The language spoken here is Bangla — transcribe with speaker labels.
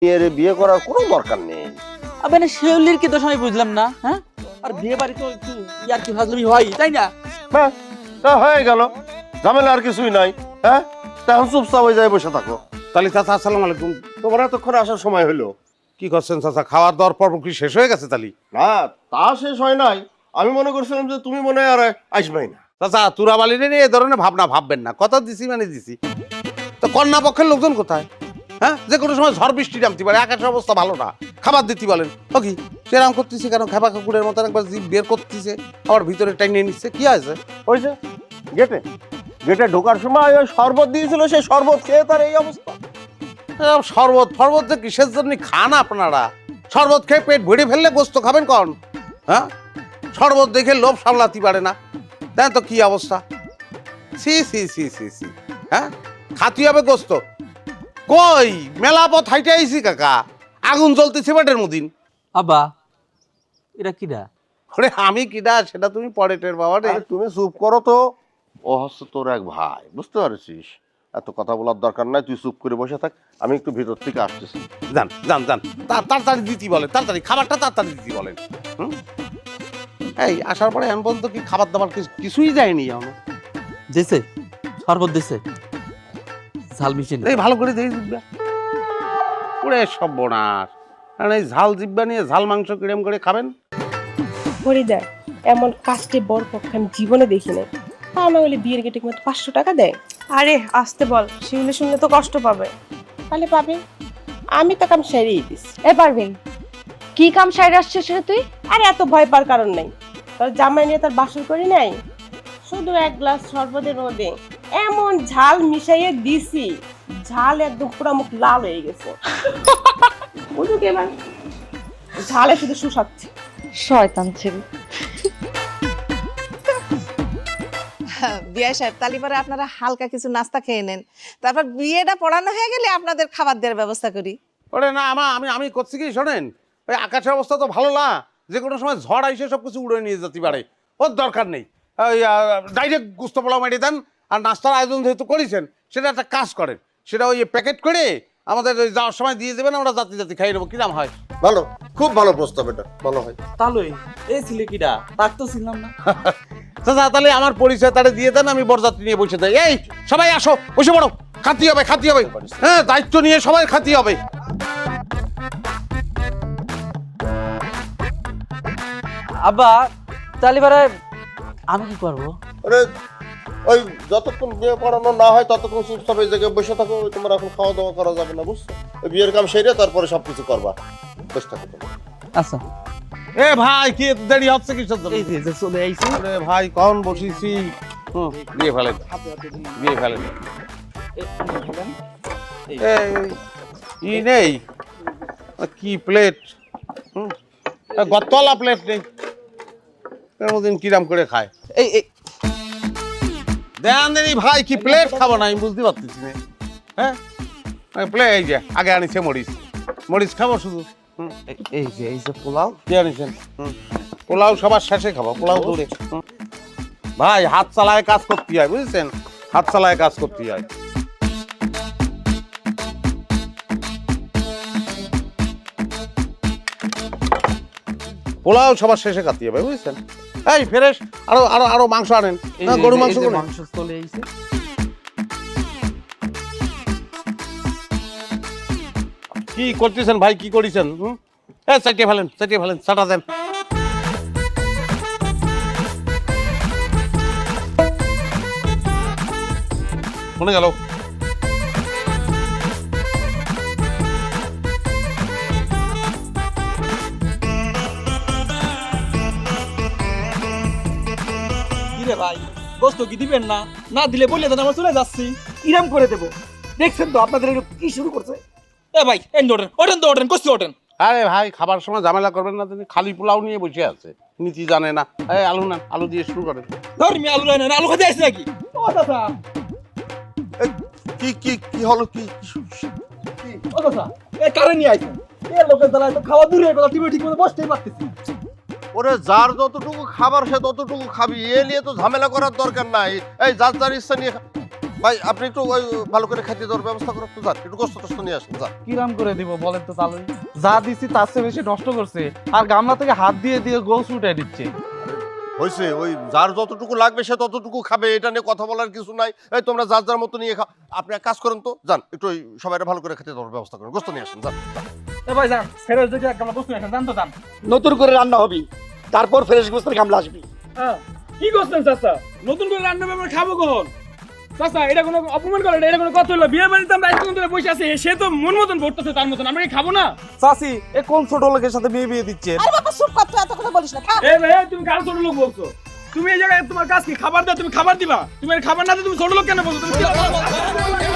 Speaker 1: এর বিয়ে করার কোনো দরকার নেই।
Speaker 2: আবে না শিউলির কি দোষ আমি বুঝলাম না, হ্যাঁ? আর বিয়ে বাড়ি তো একটু ইয়ার কি ফাজলামি হয়, তাই না?
Speaker 1: হ্যাঁ, তা হয়ে গেল, ঝামেলা আর কিছুই নাই। হ্যাঁ, তখন চুপচাপ হয়ে যায় বসে থাকো।
Speaker 3: তাহলে চাচা আসসালামু আলাইকুম।
Speaker 1: তোমার এতক্ষণ আসার সময় হলো।
Speaker 3: কি করছেন চাচা? খাওয়ার দাওয়ার পর্ব কি শেষ হয়ে গেছে? তালি
Speaker 1: না, তা শেষ হয় নাই। আমি মনে করছিলাম যে তুমি মনে হয় আর আসবেই না।
Speaker 3: চাচা তুরাবালিরে নিয়ে এ ধরনের ভাবনা ভাববেন না। কথা দিছি মানে দিছি। তো কন্যা পক্ষের লোকজন কোথায়? হ্যাঁ, যে কোনো সময় ঝড় বৃষ্টি নামতে পারে, আকাশের অবস্থা ভালো না, খাবার দিতে বলেন। ও কি সেরাম করতেছে কেন? খেপা কুকুরের মতন একবার জিভ বের করতেছে, আবার ভিতরে টাইনিয়ে নিচ্ছে। কি আছে?
Speaker 1: ওই যে গেটে গেটে ঢোকার সময় ওই শরবত দিয়েছিল, সেই শরবত খেয়ে তার এই অবস্থা।
Speaker 3: শরবত ফরবত যে কিসের জন্য খান আপনারা? শরবত খেয়ে পেট ভরে ফেললে গোস্ত খাবেন কখন? হ্যাঁ, শরবত দেখে লোভ সামলাতে পারে না। দেন তো কি অবস্থা। সি সি সি সি সি হ্যাঁ, খাতি হবে গোস্ত। কই মেলা পথ হাইটে আইছি কাকা, আগুন জ্বলতেছে পেটের মদিন।
Speaker 2: আব্বা এটা কিডা?
Speaker 3: ওরে আমি কিডা সেটা তুমি পরে টের বাবা রে।
Speaker 1: আরে তুমি চুপ করো তো। ও হচ্ছে তোর এক ভাই, বুঝতে পারছিস? এত কথা বলার দরকার নাই, তুই চুপ করে বসে থাক। আমি একটু ভিতর থেকে আসতেছি।
Speaker 3: যান যান যান, তাড়াতাড়ি দিতে বলেন, তাড়াতাড়ি খাবারটা তাড়াতাড়ি দিতে বলেন। হুম, এই আসার পরে এখন পর্যন্ত কি খাবার দাবার কিছুই যায়নি এখনো।
Speaker 2: দিছে শরবত দিছে, ঝাল মিশিয়ে
Speaker 3: এই ভালো করে দিয়ে জিব্বা পুরে সব বোনার। কারণ এই ঝাল জিব্বা নিয়ে ঝাল মাংস কিরম করে খাবেন?
Speaker 4: হরিদা, এমন কাজটি বড় পক্ষে আমি জীবনে দেখি নাই। তা না হলে বিয়ের গেটে মতো 500 টাকা দেয়।
Speaker 5: আরে আসতে বল, শিউলি শুনলে তো কষ্ট পাবে।
Speaker 4: তাহলে পাবে, আমি তো কাম সেরেই দিছি।
Speaker 6: এ পারবেন কি কাম সাইড আসছিস রে তুই?
Speaker 4: আরে এত ভয় পাওয়ার কারণ নাই। তোর জামাই নিয়ে তার বাসর করি নাই, শুধু এক গ্লাস শরবতের মধ্যে এমন ঝাল মিশাইয়ে দিছি, ঝাল একদম পুরো মুখ লাল হয়ে গেছে। বুঝুক এবার ঝালে শুধু শুষাচ্ছে।
Speaker 6: শয়তান ছেলে।
Speaker 7: বিয়ে সাহেব, তালি পরে আপনারা হালকা কিছু নাস্তা খেয়ে নেন, তারপর বিয়েটা পড়ানো হয়ে গেলে আপনাদের খাবার দেওয়ার ব্যবস্থা করি।
Speaker 3: ওরে না আমি করছি কি শোনেন, ওই আকাশের অবস্থা তো ভালো না, যে কোনো সময় ঝড় আইসে সব কিছু উড়ে নিয়ে যেতে পারে। ওর দরকার নেই। ওই ডাইরেক্ট গুস্ত পোলাও মেরে দেন। আর নাস্তার আয়োজন যেহেতু করেছেন, সেটা একটা কাজ করেন, সেটা ওই প্যাকেট করে আমাদের ওই যাওয়ার সময় দিয়ে দেবেন, আমরা জাতি জাতি খাইয়ে নেবো। কিরাম হয়?
Speaker 1: ভালো, খুব ভালো প্রস্তাব, এটা ভালো হয়।
Speaker 2: তালই এই ছিলে কিডা? তাক তো ছিলাম না।
Speaker 3: চাচা তাহলে আমার পরিচয় তাহলে দিয়ে দেন, আমি বরযাত্রী নিয়ে বসে যাই। এই সবাই আসো, বসে পড়ো, খাতি হবে খাতি হবে। হ্যাঁ, দায়িত্ব নিয়ে সবাই খাতি হবে।
Speaker 2: আব্বা তালি বারে আমি কি করব?
Speaker 1: আরে ওই যতক্ষণ বিয়ে পড়ানো না হয় ততক্ষণ চুপচাপ এই জায়গায় বসে থাকো। তোমার এখন খাওয়া দাওয়া করা যাবে না, বুঝছো? ওই বিয়ের কাম সেরে তারপরে সবকিছু করবা। বসে থাকো তুমি।
Speaker 2: আচ্ছা
Speaker 3: এ ভাই কি এত দেরি হচ্ছে কিসের জন্য?
Speaker 2: এই যে চলে আইছি।
Speaker 3: আরে ভাই কখন বসিছি। দিয়ে ফেলেন, দিয়ে ফেলেন। ই নেই কি প্লেট? গতলা প্লেট নেই। কোনদিন কিরাম করে খায়?
Speaker 2: এই এই
Speaker 3: দেন দেনি ভাই, কি প্লেট খাবো না আমি বুঝতে পারতেছি না। হ্যাঁ, প্লেট এই যে আগে আনিছে মরিচ, মরিচ খাবো শুধু।
Speaker 2: এই যে পোলাও
Speaker 3: কি আনিছেন? পোলাও সবার শেষে খাবো, পোলাও দূরে। ভাই হাত চালায় কাজ করতে হয়, বুঝেছেন? হাত চালায় কাজ করতে হয়। পোলাও সবার শেষে খাতে হবে, বুঝেছেন? এই ফ্রেশ আরো আরো আরো মাংস আনেন। গরু মাংস
Speaker 2: মাংস চলে আইছে।
Speaker 3: কি করতেছেন ভাই? কি করেছেন? চাটিয়ে ফেলেন, চাটিয়ে ফেলেন, চাটা দেন। মনে গেল
Speaker 2: কিরে ভাই, গোস্ত কি দিবেন না? না দিলে বললে দেন, আমরা চলে যাচ্ছি। ইরাম করে দেবো। দেখছেন তো আপনাদের কি শুরু করছে। এ ভাই এন্ড ওঠেন, ওঠেন তো ওঠেন, গোস্ত ওঠেন।
Speaker 3: আরে ভাই খাবার সময় ঝামেলা করবেন না, তিনি খালি পোলাও নিয়ে বসে আছে, নীতি জানে না। এই আলু না, আলু দিয়ে শুরু করেন।
Speaker 2: ধর্মী আলু রান্না, আলু খাতে আসছে নাকি? ও দাদা,
Speaker 1: কি কি কি হলো? কি
Speaker 2: ও দাদা, এ কারে নিয়ে আইছেন? এ লোকের জ্বালায় তো খাওয়া দূরে গেল, টিভি ঠিক মতো বসতেই পারতেছি।
Speaker 1: ওরে যার যতটুকু খাবার সে ততটুকু খাবি, এ নিয়ে তো ঝামেলা করার দরকার নাই। এই যার যার ইচ্ছা নিয়ে ভাই আপনি একটু ওই ভালো করে খাইতে দেওয়ার ব্যবস্থা করুন তো, যান একটু গোস্ত টোস্ত নিয়ে আসুন, যান।
Speaker 8: কিরাম করে দিব বলেন তো চালুই? যা দিছি তার চেয়ে বেশি নষ্ট করছে, আর গামলা থেকে হাত দিয়ে দিয়ে গোস উঠে দিচ্ছে।
Speaker 1: হয়েছে, ওই যার যতটুকু লাগবে সে ততটুকু খাবে, এটা নিয়ে কথা বলার কিছু নাই। এই তোমরা যার যার মতো নিয়ে খাও। আপনি এক কাজ করেন তো, যান একটু ওই সবাই ভালো করে খেতে দেওয়ার ব্যবস্থা করেন, গোস্ত নিয়ে আসুন, যান।
Speaker 2: এ ভাই যান, ফেরত দেখে একটা বস্তু এখন জান তো যান।
Speaker 9: নতুন করে রান্না হবি, তারপর ফ্রেশ গোস্তের গামলা আসবি।
Speaker 2: হ্যাঁ, কি করছেন চাচা? নতুন করে রান্না হবে, আমরা খাবো কখন? চাচা এটা কোনো অপমান করে না, এটা কোনো কথা হলো? বিয়ে বাড়িতে আমরা একজন ধরে বসে আছি, সে তো মন মতন ভরতেছে তার মতন, আমরা কি খাবো না?
Speaker 8: চাচি এ কোন ছোট লোকের সাথে বিয়ে দিচ্ছে?
Speaker 7: আরে বাবা চুপ কর, তুই এত কথা বলিস না, খা।
Speaker 2: এই ভাই, তুমি কার ছোট লোক বলছো? তুমি এই জায়গায় তোমার কাজ কি? খাবার দাও, তুমি খাবার দিবা। তুমি খাবার না দিয়ে তুমি ছোট লোক কেন বলছো? তুমি